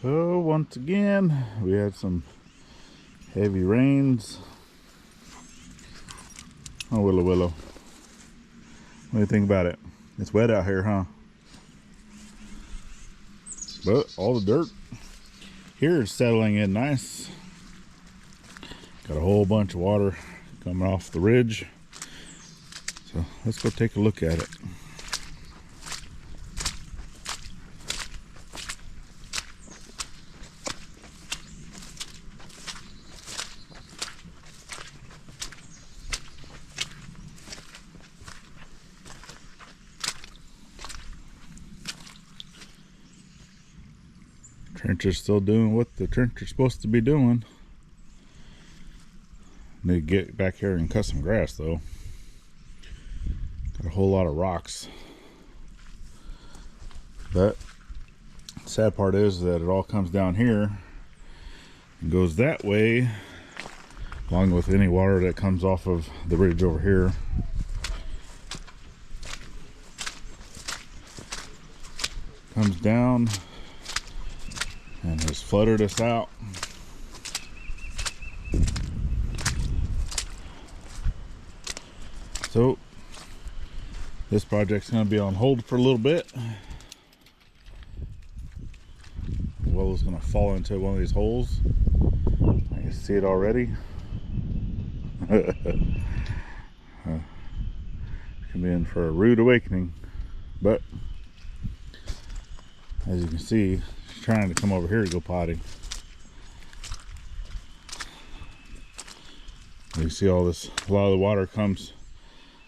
So once again, we had some heavy rains. Oh, Willow. What do you think about it? It's wet out here, huh? But all the dirt here is settling in nice. Got a whole bunch of water coming off the ridge. So let's go take a look at it. Trench is still doing what the trench is supposed to be doing. Need to get back here and cut some grass though. Got a whole lot of rocks. But the sad part is that it all comes down here and goes that way, along with any water that comes off of the ridge over here. Comes down and has flooded us out. So this project's going to be on hold for a little bit. Well, it's going to fall into one of these holes. I can see it already. It's going to be in for a rude awakening. But as you can see, she's trying to come over here to go potty. You see all this, a lot of the water comes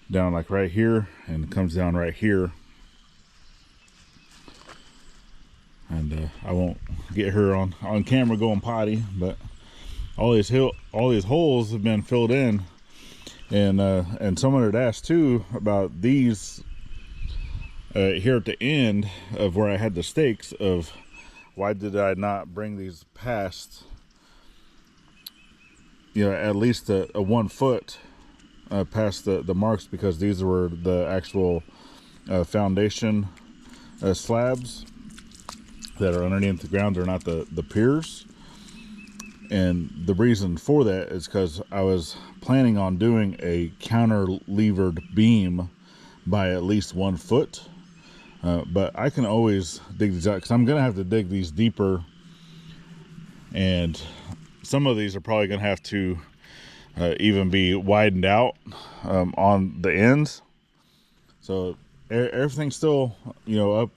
down like right here and comes down right here. And I won't get her on camera going potty, but all these holes have been filled in. And someone had asked too about these here at the end of where I had the stakes, of why did I not bring these past, you know, at least a 1 foot past the marks, because these were the actual foundation slabs that are underneath the ground. They're not the piers. And the reason for that is because I was planning on doing a counter-levered beam by at least 1 foot. But I can always dig these out, because I'm going to have to dig these deeper. And some of these are probably going to have to even be widened out on the ends. So everything's still, you know,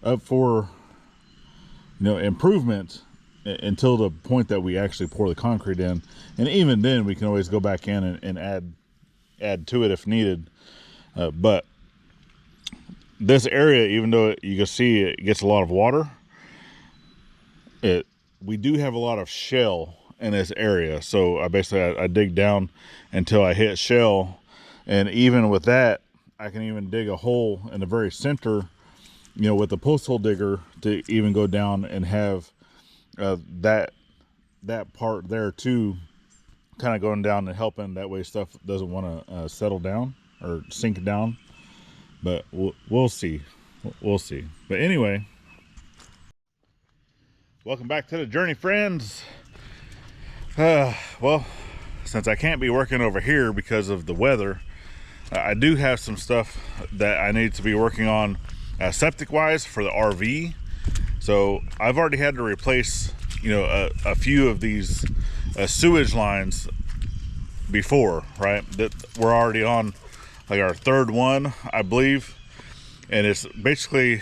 up for, you know, improvement until the point that we actually pour the concrete in. And even then we can always go back in and add to it if needed. But this area, even though you can see it gets a lot of water, we do have a lot of shell in this area. So I dig down until I hit shell, and even with that, I can even dig a hole in the very center, you know, with the post hole digger, to even go down and have that part there too, kind of going down and helping. That way stuff doesn't want to settle down or sink down. But we'll see. We'll see. But anyway, welcome back to the journey, friends. Well, since I can't be working over here because of the weather, I do have some stuff that I need to be working on septic wise for the RV. So I've already had to replace, you know, a few of these sewage lines before, right? That we're already on like our third one, I believe. And it's basically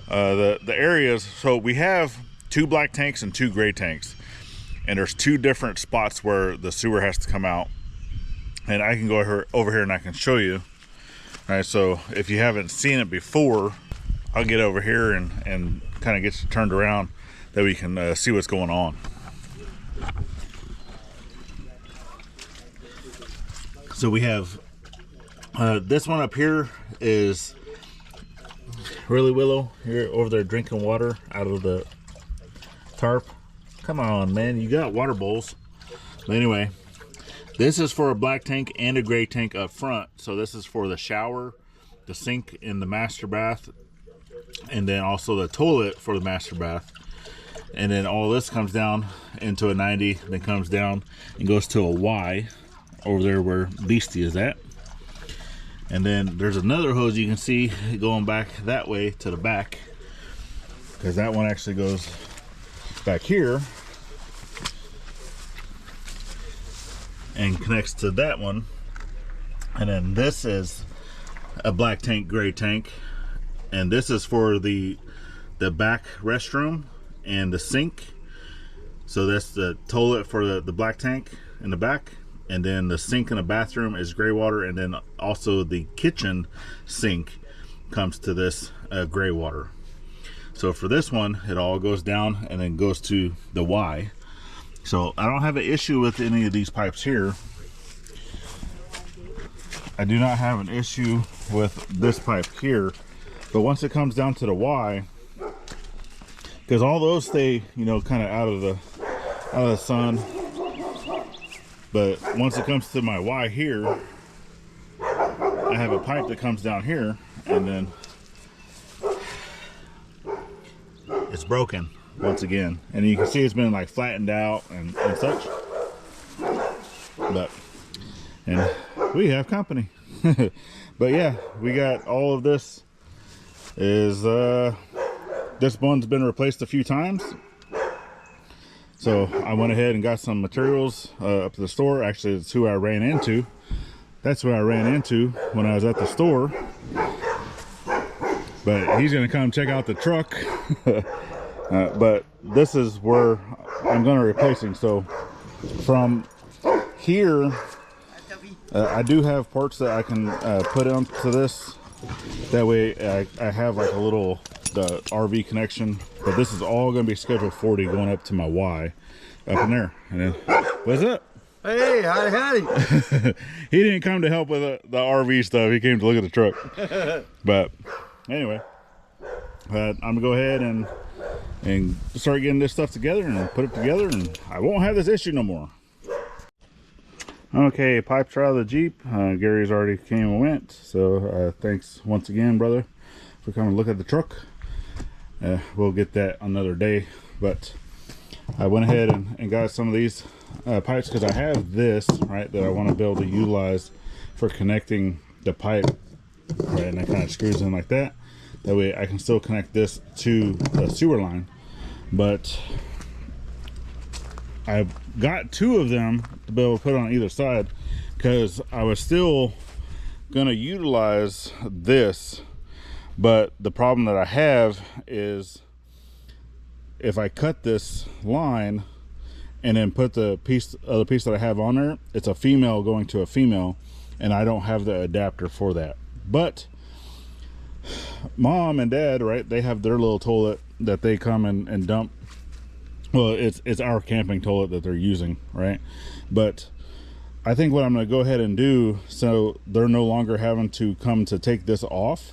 the areas. So we have 2 black tanks and 2 gray tanks, and there's 2 different spots where the sewer has to come out. And I can go over here and I can show you. All right, so if you haven't seen it before, I'll get over here and kind of get you turned around, that we can see what's going on. So we have this one up here is really Willow here over there drinking water out of the tarp. Come on, man, you got water bowls. But anyway, this is for a black tank and a gray tank up front. So this is for the shower, the sink in the master bath, and then also the toilet for the master bath. And then all this comes down into a 90, then comes down and goes to a Y over there where Beastie is at. And then there's another hose you can see going back that way to the back, because that one actually goes back here and connects to that one. And then this is a black tank, gray tank, and this is for the back restroom and the sink. So that's the toilet for the black tank in the back, and then the sink in the bathroom is gray water, and then also the kitchen sink comes to this gray water. So for this one, it all goes down and then goes to the Y. So I don't have an issue with any of these pipes here. I do not have an issue with this pipe here, but once it comes down to the Y, because all those stay, you know, kind of out of the sun, but once it comes to my Y here, I have a pipe that comes down here, and then it's broken once again, and you can see it's been like flattened out and such. And we have company. But yeah, we got all of this. Is this one's been replaced a few times, so I went ahead and got some materials up to the store. Actually, it's who I ran into. That's who I ran into when I was at the store. But he's gonna come check out the truck. But this is where I'm gonna replace him. So from here, I do have parts that I can put onto this. That way I have like a little the RV connection, but this is all going to be scheduled 40 going up to my Y up in there. And then what's up? Hey, howdy. He didn't come to help with the RV stuff. He came to look at the truck. But anyway, I'm gonna go ahead and start getting this stuff together and put it together, and I won't have this issue no more. Okay, pipes are out of the Jeep. Gary's already came and went, so thanks once again, brother, for coming to look at the truck. We'll get that another day, but I went ahead and got some of these pipes because I have this, right, that I want to be able to utilize for connecting the pipe, right, and it kind of screws in like that. That way I can still connect this to the sewer line, but I've got two of them to be able to put on either side, because I was still gonna utilize this, but the problem that I have is if I cut this line and then put the other piece that I have on there, it's a female going to a female, and I don't have the adapter for that. But mom and dad, right, they have their little toilet that they come and dump. Well, it's our camping toilet that they're using, right? But I think what I'm going to go ahead and do, so they're no longer having to come to take this off,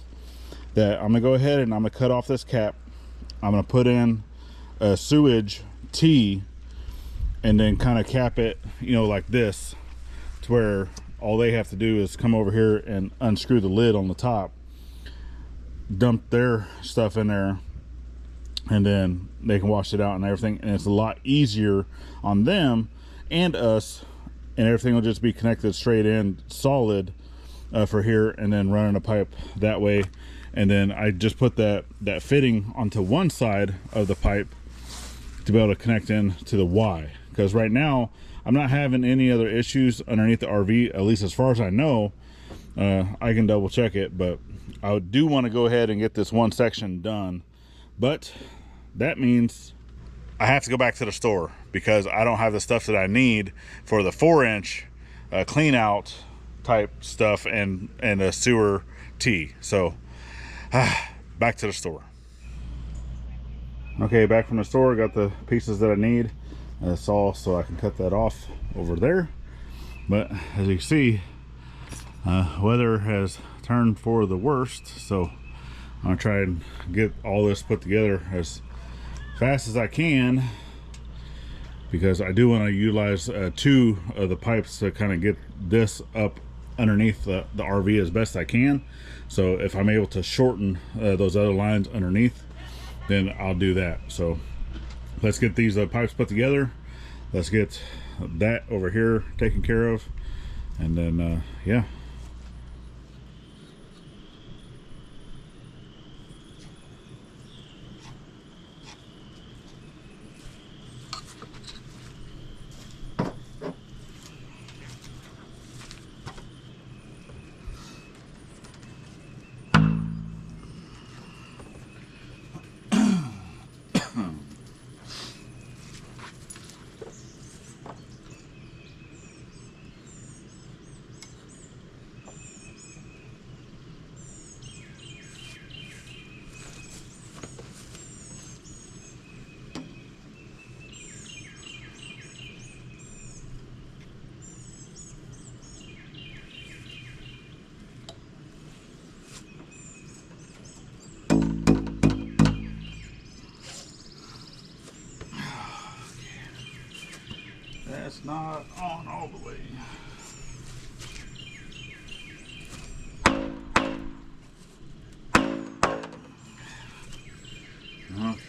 that I'm going to go ahead and I'm going to cut off this cap. I'm going to put in a sewage T and then kind of cap it, you know, like this, to where all they have to do is come over here and unscrew the lid on the top, dump their stuff in there, and then they can wash it out and everything, and it's a lot easier on them and us, and everything will just be connected straight in solid for here, and then running a pipe that way. And then I just put that fitting onto one side of the pipe to be able to connect in to the Y, because right now I'm not having any other issues underneath the RV, at least as far as I know. I can double check it, but I do want to go ahead and get this one section done. But that means I have to go back to the store, because I don't have the stuff that I need for the 4-inch clean out type stuff and a sewer T. So back to the store. Okay, back from the store, got the pieces that I need. Saw, so I can cut that off over there. But as you can see, weather has turned for the worst, so I'm gonna try and get all this put together as fast as I can, because I do want to utilize two of the pipes to kind of get this up underneath the RV as best I can. So if I'm able to shorten those other lines underneath, then I'll do that. So let's get these pipes put together. Let's get that over here taken care of, and then yeah. That's not on all the way. Okay.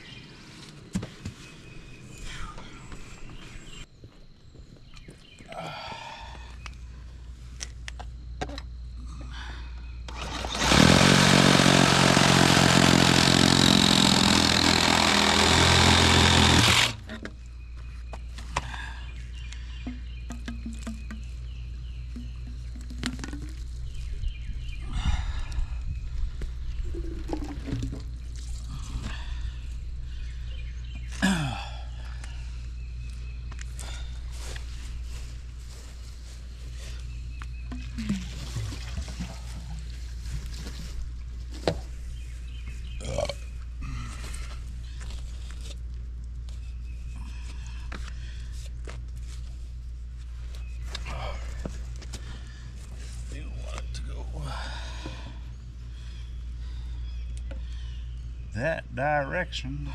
That direction.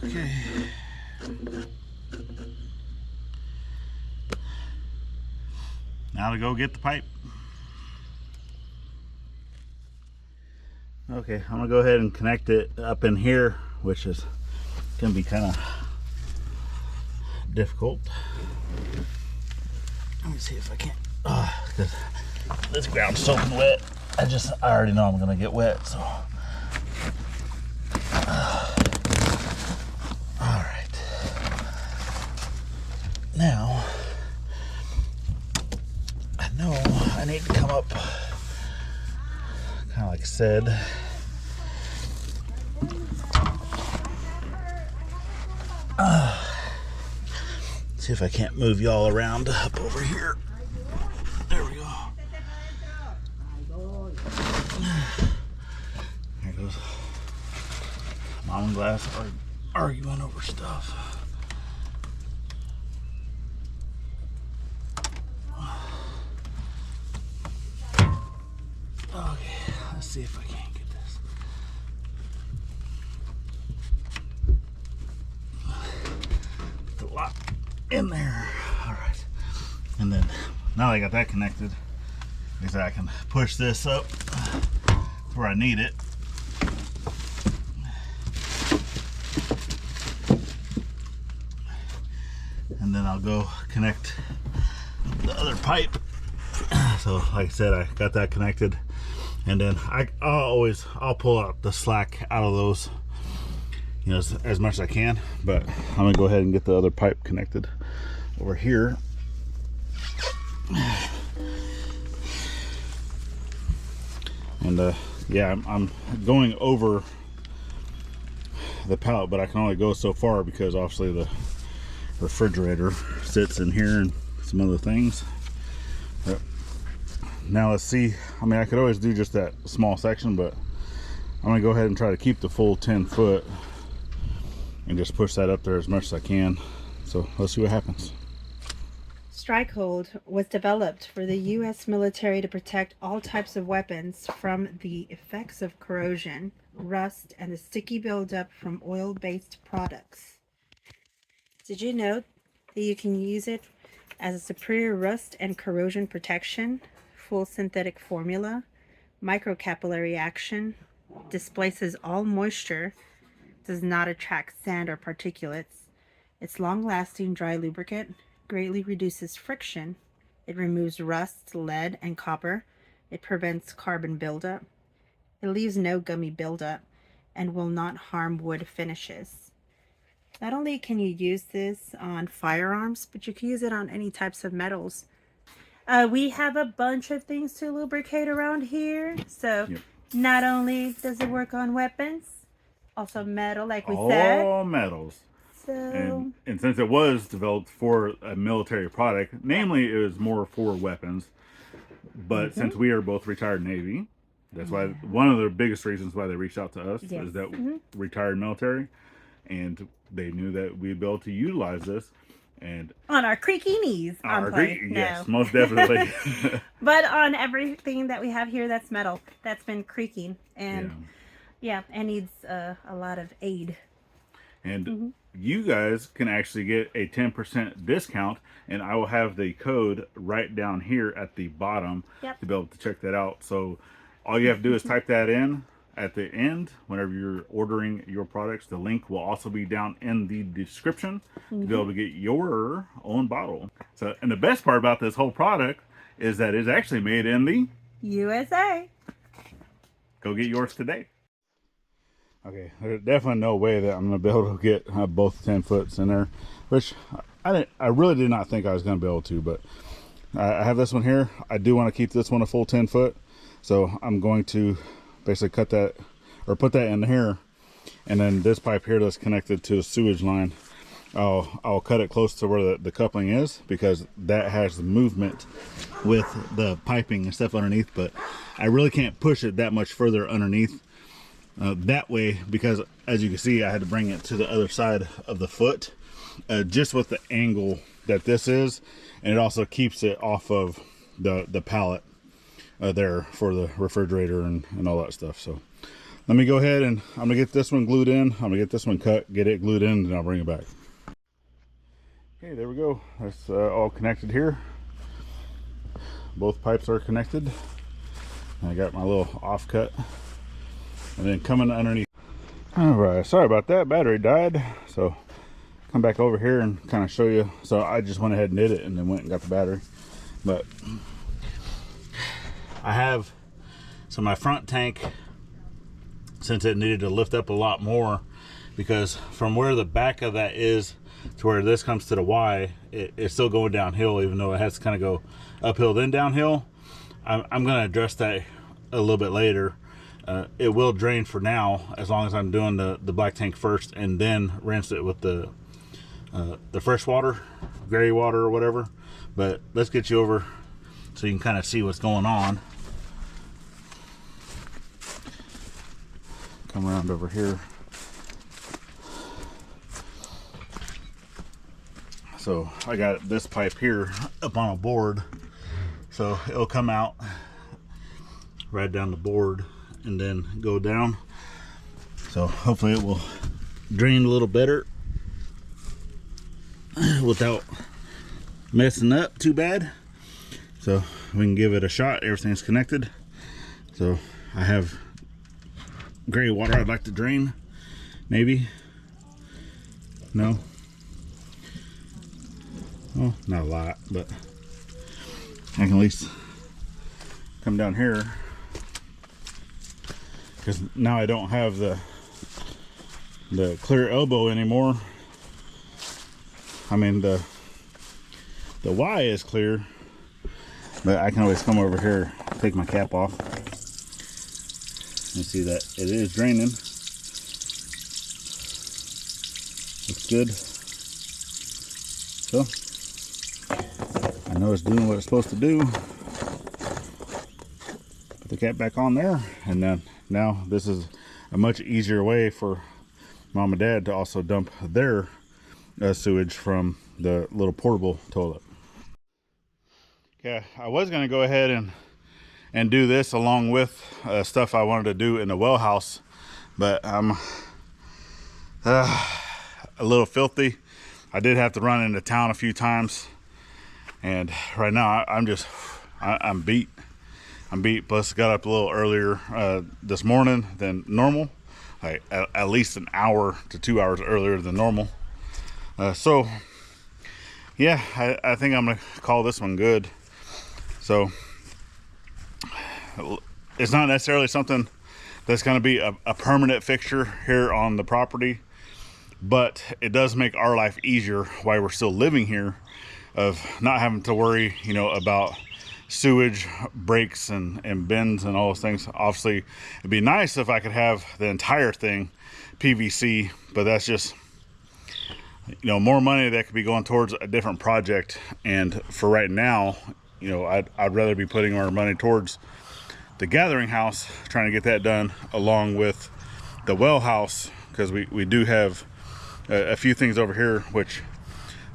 Okay. Now to go get the pipe. Okay, I'm gonna go ahead and connect it up in here, which is gonna be kind of difficult. Let me see if I can. Because this ground's soaking wet. I already know I'm gonna get wet, so. Now, I know I need to come up, kind of like I said. See if I can't move y'all around up over here. There we go. There goes Mom and Glass are arguing over stuff. Okay, let's see if I can't get this. Put the lock in there. All right. And then now I got that connected, is I can push this up to where I need it. And then I'll go connect the other pipe. So like I said, I got that connected. And then I'll pull out the slack out of those you know, as much as I can. But I'm gonna go ahead and get the other pipe connected over here. And yeah, I'm going over the pallet, but I can only go so far because obviously the refrigerator sits in here and some other things. But now let's see. I mean, I could always do just that small section, but I'm gonna go ahead and try to keep the full 10 foot and just push that up there as much as I can. So let's see what happens. Strikehold was developed for the U.S. military to protect all types of weapons from the effects of corrosion, rust, and the sticky buildup from oil-based products. Did you know that you can use it as a superior rust and corrosion protection, full synthetic formula, microcapillary action, displaces all moisture, does not attract sand or particulates, it's long-lasting dry lubricant, greatly reduces friction, it removes rust, lead, and copper, it prevents carbon buildup, it leaves no gummy buildup, and will not harm wood finishes. Not only can you use this on firearms, but you can use it on any types of metals. We have a bunch of things to lubricate around here, so not only does it work on weapons, also metal, like we said. All metals. So, and since it was developed for a military product, namely it was more for weapons, but since we are both retired Navy, that's why one of the biggest reasons why they reached out to us is that retired military, and they knew that we'd be able to utilize this. And on our creaky knees. Yes, most definitely. But on everything that we have here that's metal, that's been creaking, and and needs a lot of aid. And you guys can actually get a 10% discount, and I will have the code right down here at the bottom to be able to check that out. So all you have to do is type that in at the end whenever you're ordering your products. The link will also be down in the description to be able to get your own bottle. So, and the best part about this whole product is that it's actually made in the USA. Go get yours today. Okay, there's definitely no way that I'm gonna be able to get both 10 foots in there, which I really did not think I was gonna be able to, but I have this one here. I do want to keep this one a full 10 foot, so I'm going to basically cut that or put that in here, and then this pipe here that's connected to a sewage line, I'll cut it close to where the coupling is, because that has the movement with the piping and stuff underneath, but I really can't push it that much further underneath that way, because as you can see I had to bring it to the other side of the foot, just with the angle that this is, and it also keeps it off of the pallet there for the refrigerator and all that stuff. So let me go ahead and I'm gonna get this one glued in. I'm gonna get this one cut, get it glued in, and I'll bring it back. Okay, there we go. That's all connected here. Both pipes are connected. I got my little offcut, and then coming underneath. All right, sorry about that, battery died, so come back over here and kind of show you. So I just went ahead and did it and then went and got the battery. But I have, so my front tank, since it needed to lift up a lot more, because from where the back of that is to where this comes to the Y, it's still going downhill, even though it has to kind of go uphill then downhill. I'm going to address that a little bit later. It will drain for now, as long as I'm doing the black tank first and then rinse it with the fresh water, gray water or whatever. But let's get you over so you can kind of see what's going on. Come around over here. So I got this pipe here up on a board, so it'll come out right down the board and then go down. So hopefully it will drain a little better without messing up too bad. So we can give it a shot. Everything's connected. So I have gray water I'd like to drain. Maybe. No. Well, not a lot, but I can at least come down here, because now I don't have the the clear elbow anymore. I mean, the Y is clear, but I can always come over here, take my cap off, and see that it is draining. Looks good. So I know it's doing what it's supposed to do. Put the cap back on there, and then now this is a much easier way for Mom and Dad to also dump their sewage from the little portable toilet. Okay, I was going to go ahead and do this along with stuff I wanted to do in the well house, but I'm a little filthy. I did have to run into town a few times, and right now I'm beat. I'm beat. Plus got up a little earlier this morning than normal, like at least an hour to 2 hours earlier than normal. So yeah, I think I'm gonna call this one good. So it's not necessarily something that's going to be a permanent fixture here on the property, but it does make our life easier while we're still living here, of not having to worry, you know, about sewage breaks and bins and all those things. Obviously it'd be nice if I could have the entire thing PVC, but that's just, you know, more money that could be going towards a different project. And for right now, you know, I'd rather be putting our money towards the gathering house, trying to get that done along with the well house, because we do have a few things over here, which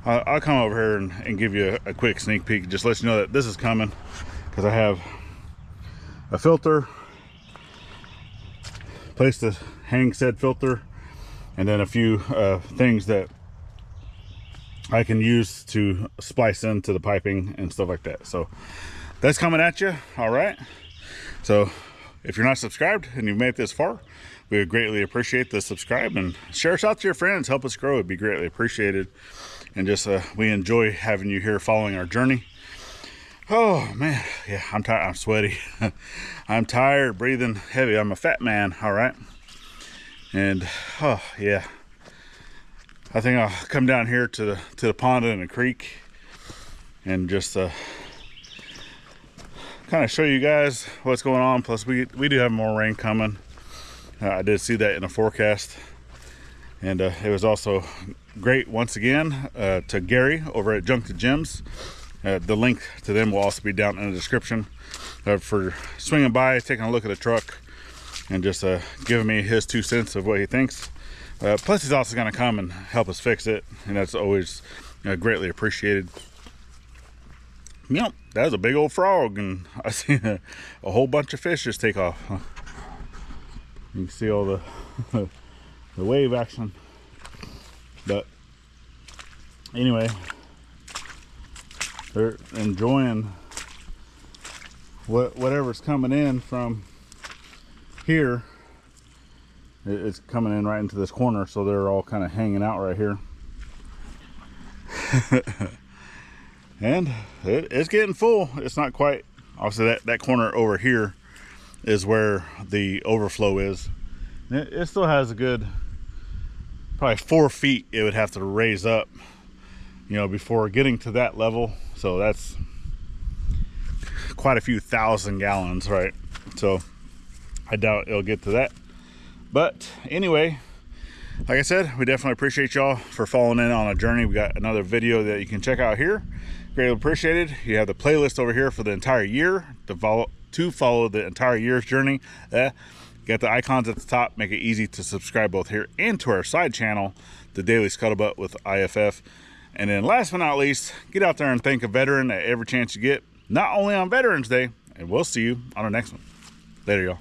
I'll come over here and give you a quick sneak peek, just let you know that this is coming, because I have a filter, place to hang said filter, and then a few things that I can use to splice into the piping and stuff like that. So that's coming at you. All right, so if you're not subscribed and you've made it this far, we would greatly appreciate the subscribe, and share us out to your friends. Help us grow. It'd be greatly appreciated. And just we enjoy having you here following our journey. Oh man, yeah, I'm tired. I'm sweaty. I'm tired, breathing heavy. I'm a fat man. All right, and oh yeah, I think I'll come down here to the pond and the creek and just kind of show you guys what's going on. Plus we do have more rain coming. I did see that in the forecast, and it was also great once again to Gary over at Junk to Gems. The link to them will also be down in the description for swinging by, taking a look at the truck, and just giving me his 2 cents of what he thinks. Plus he's also going to come and help us fix it, and that's always greatly appreciated. Yep, that was a big old frog, and I seen a whole bunch of fish just take off. You can see all the the wave action. But anyway, they're enjoying whatever's coming in from here. It's coming in right into this corner, so they're all kind of hanging out right here. And it's getting full. It's not quite, obviously that corner over here is where the overflow is. It still has a good probably 4 feet it would have to raise up, you know, before getting to that level. So that's quite a few thousand gallons, right? So I doubt it'll get to that. But anyway, like I said, we definitely appreciate y'all for following in on a journey. We got another video that you can check out here. Greatly appreciated. You have the playlist over here for the entire year to follow the entire year's journey. Got the icons at the top, make it easy to subscribe both here and to our side channel, the Daily Scuttlebutt with IFF. And then last but not least, get out there and thank a veteran at every chance you get, not only on Veterans Day. And we'll see you on our next one. Later, y'all.